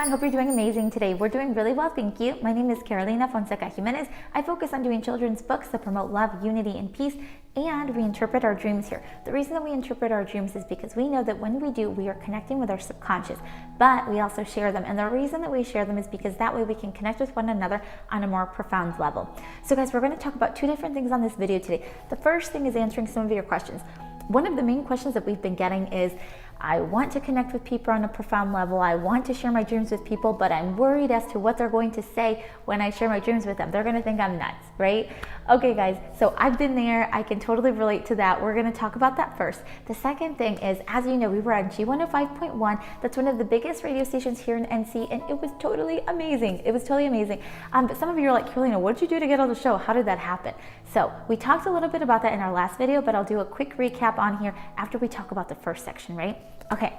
everyone, hope you're doing amazing today. We're doing really well, thank you. My name is Carolina Fonseca Jimenez. I focus on doing children's books that promote love, unity, and peace, and we interpret our dreams here. The reason that we interpret our dreams is because we know that when we do, we are connecting with our subconscious, but we also share them. And the reason that we share them is because that way we can connect with one another on a more profound level. So guys, we're going to talk about two different things on this video today. The first thing is answering some of your questions. One of the main questions that we've been getting is, I want to connect with people on a profound level. I want to share my dreams with people, but I'm worried as to what they're going to say when I share my dreams with them. They're going to think I'm nuts, right? Okay, guys, so I've been there. I can totally relate to that. We're going to talk about that first. The second thing is, as you know, we were on G105.1. That's one of the biggest radio stations here in NC, and it was totally amazing. It was totally amazing. But some of you are like, Carolina, what did you do to get on the show? How did that happen? So we talked a little bit about that in our last video, but I'll do a quick recap on here after we talk about the first section, right? Okay,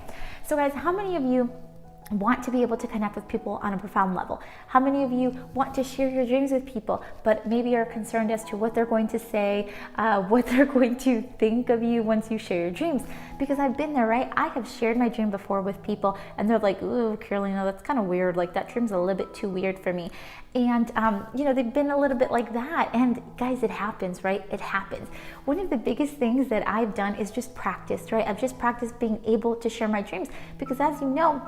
so guys, how many of you want to be able to connect with people on a profound level? How many of you want to share your dreams with people, but maybe are concerned as to what they're going to say, what they're going to think of you once you share your dreams? Because I've been there, right? I have shared my dream before with people, and they're like, ooh, Carolina, that's kind of weird. Like, that dream's a little bit too weird for me. And, you know, they've been a little bit like that. And guys, it happens, right? It happens. One of the biggest things that I've done is just practice, right? I've just practiced being able to share my dreams, because as you know,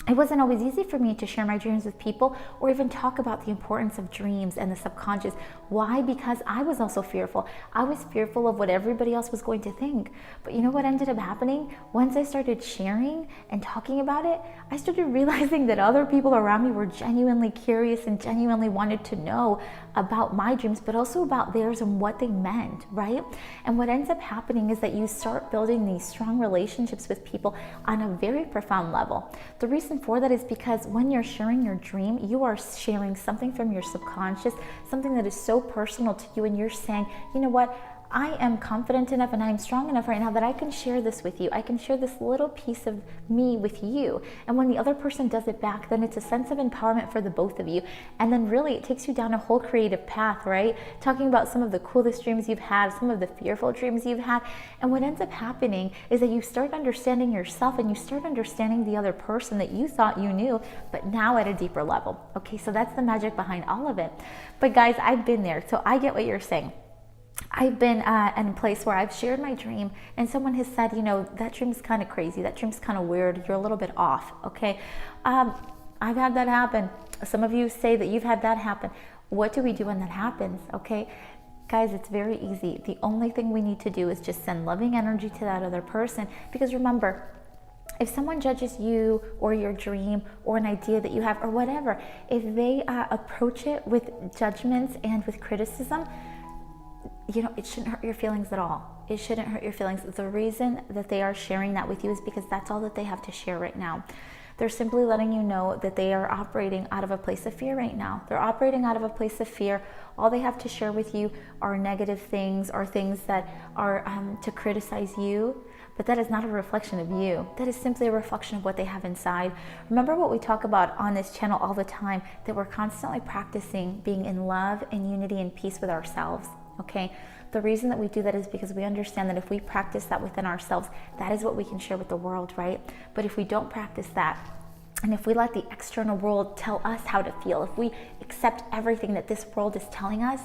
it wasn't always easy for me to share my dreams with people or even talk about the importance of dreams and the subconscious. Why? Because I was also fearful. I was fearful of what everybody else was going to think. But you know what ended up happening? Once I started sharing and talking about it, I started realizing that other people around me were genuinely curious and genuinely wanted to know about my dreams, but also about theirs and what they meant, right? And what ends up happening is that you start building these strong relationships with people on a very profound level. The reason for that is because when you're sharing your dream, you are sharing something from your subconscious, something that is so personal to you, and you're saying, you know what, I am confident enough and I'm strong enough right now that I can share this with you. I can share this little piece of me with you. And when the other person does it back, then it's a sense of empowerment for the both of you. And then really it takes you down a whole creative path, right? Talking about some of the coolest dreams you've had, some of the fearful dreams you've had. And what ends up happening is that you start understanding yourself and you start understanding the other person that you thought you knew, but now at a deeper level. Okay, so that's the magic behind all of it. But guys, I've been there, so I get what you're saying. I've been in a place where I've shared my dream and someone has said, you know, that dream's kind of crazy, that dream's kind of weird, you're a little bit off, okay? I've had that happen. Some of you say that you've had that happen. What do we do when that happens, okay? Guys, it's very easy. The only thing we need to do is just send loving energy to that other person, because remember, if someone judges you or your dream or an idea that you have or whatever, if they approach it with judgments and with criticism, you know, it shouldn't hurt your feelings at all. It shouldn't hurt your feelings. The reason that they are sharing that with you is because that's all that they have to share right now. They're simply letting you know that they are operating out of a place of fear right now. They're operating out of a place of fear. All they have to share with you are negative things or things that are to criticize you, but that is not a reflection of you. That is simply a reflection of what they have inside. Remember what we talk about on this channel all the time, that we're constantly practicing being in love and unity and peace with ourselves. Okay, the reason that we do that is because we understand that if we practice that within ourselves, that is what we can share with the world, right? But if we don't practice that, and if we let the external world tell us how to feel, if we accept everything that this world is telling us,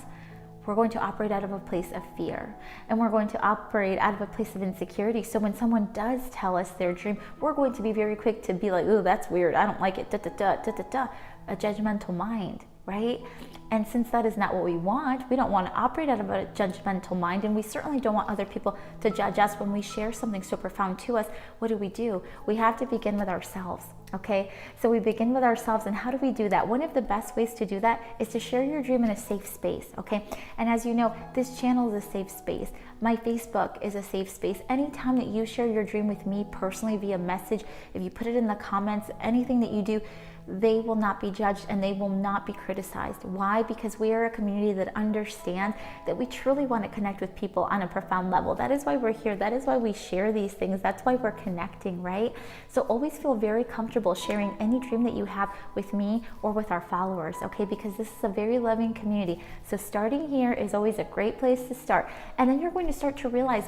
we're going to operate out of a place of fear, and we're going to operate out of a place of insecurity. So when someone does tell us their dream, we're going to be very quick to be like, oh, that's weird, I don't like it, a judgmental mind, right? And since that is not what we want, we don't want to operate out of a judgmental mind, and we certainly don't want other people to judge us when we share something so profound to us. What do? We have to begin with ourselves, okay? So we begin with ourselves, and how do we do that? One of the best ways to do that is to share your dream in a safe space, okay? And as you know, this channel is a safe space. My Facebook is a safe space. Anytime that you share your dream with me personally via message, if you put it in the comments, anything that you do, they will not be judged and they will not be criticized. Why? Because we are a community that understands that we truly want to connect with people on a profound level. That is why we're here. That is why we share these things. That's why we're connecting, right? So always feel very comfortable sharing any dream that you have with me or with our followers, okay? Because this is a very loving community. So starting here is always a great place to start. And then you're going to start to realize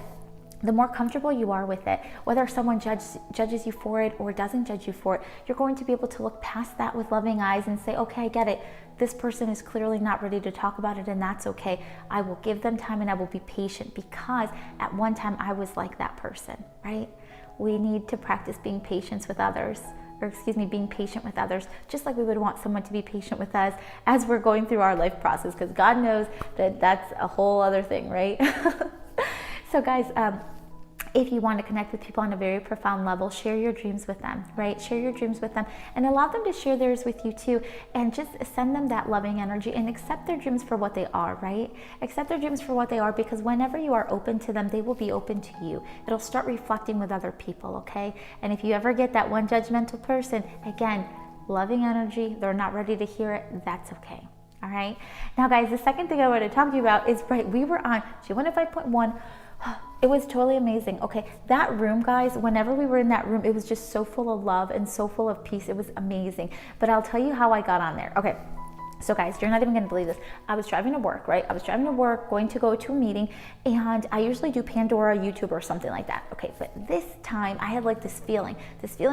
the more comfortable you are with it, whether someone judges you for it or doesn't judge you for it, you're going to be able to look past that with loving eyes and say, okay, I get it. This person is clearly not ready to talk about it, and that's okay. I will give them time and I will be patient, because at one time I was like that person, right? We need to practice being patient with others. Being patient with others, just like we would want someone to be patient with us as we're going through our life process, because God knows that that's a whole other thing, right? So guys, if you want to connect with people on a very profound level, share your dreams with them, right? Share your dreams with them and allow them to share theirs with you too. And just send them that loving energy and accept their dreams for what they are, right? Accept their dreams for what they are, because whenever you are open to them, they will be open to you. It'll start reflecting with other people, okay? And if you ever get that one judgmental person, again, loving energy, they're not ready to hear it, that's okay. All right. Now guys, the second thing I want to talk to you about is, right, we were on G105.1. It was totally amazing. Okay, that room, guys, whenever we were in that room, it was just so full of love and so full of peace. It was amazing. But I'll tell you how I got on there. Okay, so guys, you're not even going to believe this. I was driving to work, right? I was driving to work, going to go to a meeting, and I usually do Pandora, YouTube, or something like that. Okay, but this time I had like this feeling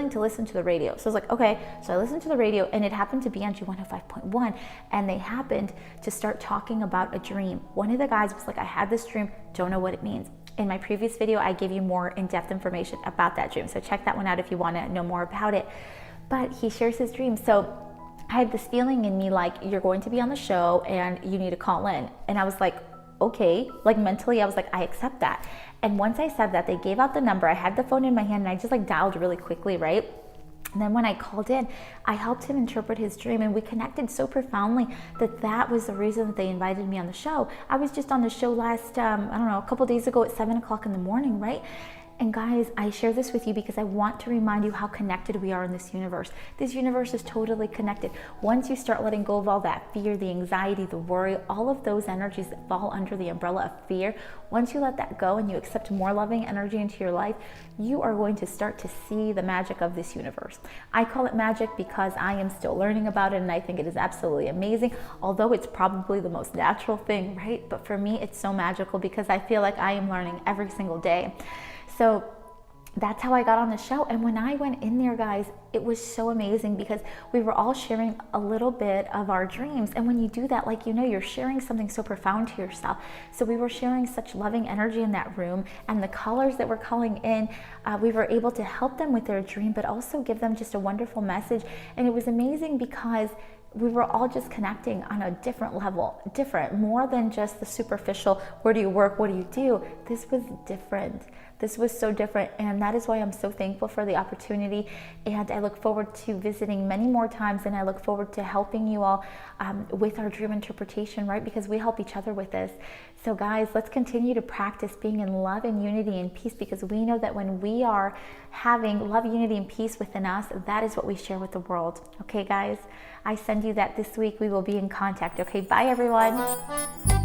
to listen to the radio. So I was like, okay, so I listened to the radio, and it happened to be on G105.1, and they happened to start talking about a dream. One of the guys was like, I had this dream, don't know what it means. In my previous video, I gave you more in-depth information about that dream. So check that one out if you want to know more about it. But he shares his dream. So I had this feeling in me like, you're going to be on the show and you need to call in. And I was like, okay, like mentally, I was like, I accept that. And once I said that, they gave out the number. I had the phone in my hand and I just like dialed really quickly, right? And then when I called in, I helped him interpret his dream, and we connected so profoundly that was the reason that they invited me on the show. I was just on the show last, I don't know, a couple days ago at 7 o'clock in the morning, right? And guys, I share this with you because I want to remind you how connected we are in this universe. This universe is totally connected. Once you start letting go of all that fear, the anxiety, the worry, all of those energies that fall under the umbrella of fear, once you let that go and you accept more loving energy into your life, you are going to start to see the magic of this universe. I call it magic because I am still learning about it, and I think it is absolutely amazing, although it's probably the most natural thing, right? But for me, it's so magical because I feel like I am learning every single day. So that's how I got on the show. And when I went in there, guys, it was so amazing because we were all sharing a little bit of our dreams. And when you do that, like, you know, you're sharing something so profound to yourself. So we were sharing such loving energy in that room, and the callers that were calling in, we were able to help them with their dream, but also give them just a wonderful message. And it was amazing because we were all just connecting on a different level, more than just the superficial, where do you work, what do you do? This was different. This was so different, and that is why I'm so thankful for the opportunity, and I look forward to visiting many more times, and I look forward to helping you all with our dream interpretation, right? Because we help each other with this. So guys, let's continue to practice being in love and unity and peace, because we know that when we are having love, unity, and peace within us, that is what we share with the world. Okay, guys? I send you that this week. We will be in contact. Okay, bye everyone.